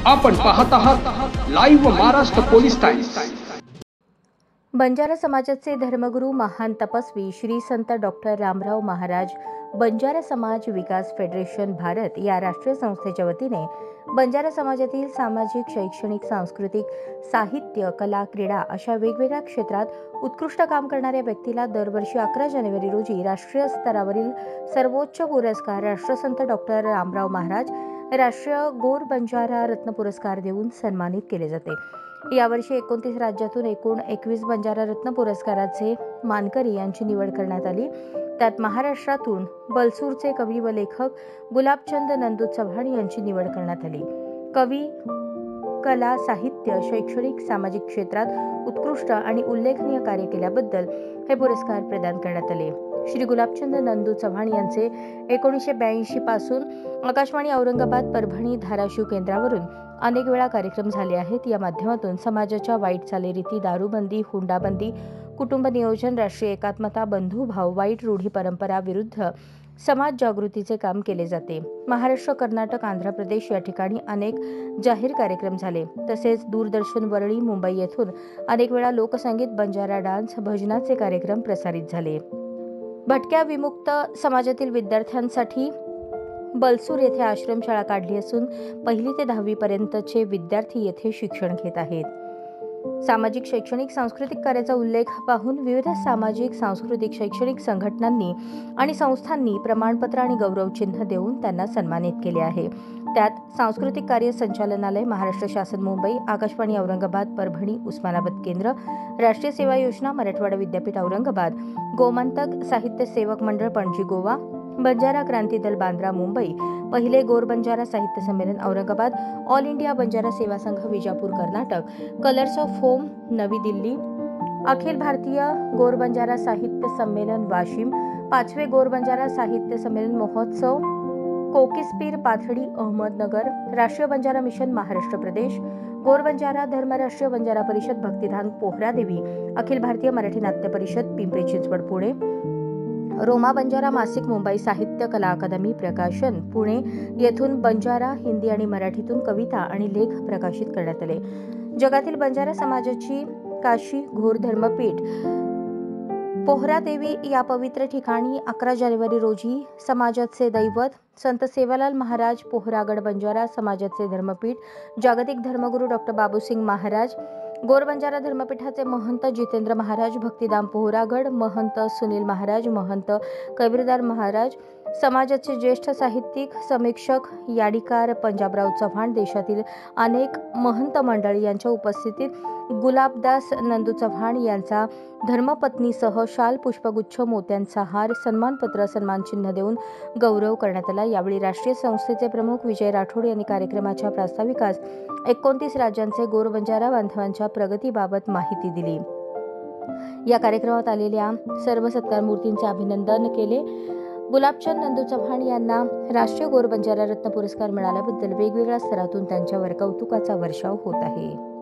आपण पाहत आहात live Maharashtra police times. Banjara समाजाचे धर्मगुरू महान तपस्वी श्री संत डॉक्टर रामराव महाराज बंजारा समाज विकास फेडरेशन भारत या राष्ट्रीय संस्थेच्या वतीने बंजारा समाजातील सामाजिक, शैक्षणिक, सांस्कृतिक, साहित्य, कला, क्रीडा अशा वेगवेगळ्या क्षेत्रात उत्कृष्ट काम करणाऱ्या व्यक्तीला दरवर्षी 11 जानेवारी रोजी राष्ट्रीय स्तरावरील सर्वोच्च पुरस्कार राष्ट्रसंत डॉक्टर रामराव महाराज राष्ट्रीय गोर बंजारा रत्न पुरस्कार देऊन सन्मानित केले जाते। यावर्षी 29 राज्यातून एकूण 21 बंजारा रत्न पुरस्काराचे मानकरी यांची निवड करण्यात आली। त्यात महाराष्ट्रातून बलसूरचे कवी व लेखक गुलाबचंद नंदू चव्हाण यांची निवड करण्यात आली। कवी, कला, साहित्य, शैक्षणिक, सामाजिक क्षेत्रात उत्कृष्ट आणि उल्लेखनीय कार्य केल्याबद्दल हे पुरस्कार प्रदान करण्यात आले। श्री गुलाबचंद नंदू चव्हाण यांचे 1982 पासून आकाशवाणी औरंगाबाद, परभणी, धाराशिव केंद्रावरून अनेक वेळा कार्यक्रम झाले आहेत। या माध्यमातून समाजाच्या वाईट चालीरीती, दारूबंदी, हुंडाबंदी, कुटुंब नियोजन, राष्ट्रीय एकात्मता, बंधुभाव, वाईट रूढी परंपरा विरुद्ध समाज जागृतीचे काम केले जाते। महाराष्ट्र, कर्नाटक, आंध्र प्रदेश या ठिकाणी अनेक जाहीर कार्यक्रम झाले। तसेच दूरदर्शन, वरळी, मुंबई येथून अनेक वेळा लोकसंगीत, बंजारा डान्स, भजनाचे कार्यक्रम प्रसारित झाले। भटक्या विमुक्त समाजातील विद्यार्थ्यांसाठी बलसूर येथे आश्रमशाळा काढली असून 1ली ते 10वी पर्यंतचे विद्यार्थी येथे शिक्षण घेत आहेत। सामाजिक, शैक्षणिक, सांस्कृतिक कार्याचा उल्लेख पाहून विविध सामाजिक, सांस्कृतिक, शैक्षणिक संघटनांनी आणि संस्थांनी प्रमाणपत्र आणि गौरव चिन्ह देऊन त्यांना सन्मानित केले आहे। त्यात सांस्कृतिक कार्य संचालनालय, महाराष्ट्र शासन मुंबई, आकाशवाणी औरंगाबाद, परभणी, उस्मानाबाद केंद्र, राष्ट्रीय सेवा योजना, मराठवाडा विद्यापीठ औरंगाबाद, गोमंतक साहित्य सेवक मंडळ पणजी गोवा, बंजारा क्रांती दल बांद्रा मुंबई, पहिले गोर बंजारा साहित्य संमेलन Aurangabad, all India Banjara Seva Sangh Vijapur Karnataka, colours of home Navi Delhi, Akhil Bharatiya गोर बंजारा साहित्य संमेलन वाशिम, 5वे गोर बंजारा साहित्य संमेलन महोत्सव कोकिसपीर पाथडी अहमदनगर, राष्ट्रीय बंजारा मिशन महाराष्ट्र प्रदेश, गोर बंजारा धर्म राष्ट्रीय बंजारा परिषद भक्तिधाम पोहरादेवी, अखिल भारतीय मराठी नाट्य परिषद पिंपरी चिंचवड पुणे, रोमा बंजारा मासिक मुंबई, साहित्य कला अकादमी प्रकाशन पुणे येथून बंजारा हिंदी आणि मराठीतून कविता आणि लेख प्रकाशित करण्यात आले। जगातील बंजारा समाजाची काशी घोर धर्मपीठ पोहरादेवी या पवित्र ठिकाणी 11 जानेवारी रोजी समाजाचे दैवत संत सेवालाल महाराज पोहरागड बंजारा समाजाचे धर्मपीठ, जागतिक धर्मगुरू डॉक्टर बाबूसिंग महाराज, गोर बंजारा धर्मपीठाचे महंत जितेंद्र महाराज, भक्तिधाम पोहरागड महंत सुनील महाराज, महंत कबीरदार महाराज, समाजाचे ज्येष्ठ साहित्यिक, समीक्षक, याडीकार पंजाबराव चव्हाण, देशातील अनेक महंत मंडळी यांच्या उपस्थितीत गुलाबदास नंदू चव्हाण यांचा धर्मपत्नीसह शाल, पुष्पगुच्छ, मोत्यांचा हार, सन्मानपत्र, सन्मानचिन्ह देऊन गौरव करण्यात आला। यावेळी राष्ट्रीय संस्थेचे प्रमुख विजय राठोड यांनी कार्यक्रमाच्या प्रास्ताविकास 29 राज्यांचे गोर बंजारा बांधवांच्या प्रगतीबाबत माहिती दिली। या कार्यक्रमात आलेल्या सर्व सत्कार मूर्तींचे अभिनंदन केले। गुलाबचंद नंदू चव्हाण यांना राष्ट्रीय गोर बंजारा रत्न पुरस्कार मिळाल्याबद्दल वेगवेगळ्या स्तरातून त्यांच्यावर कौतुकाचा वर्षाव होत आहे।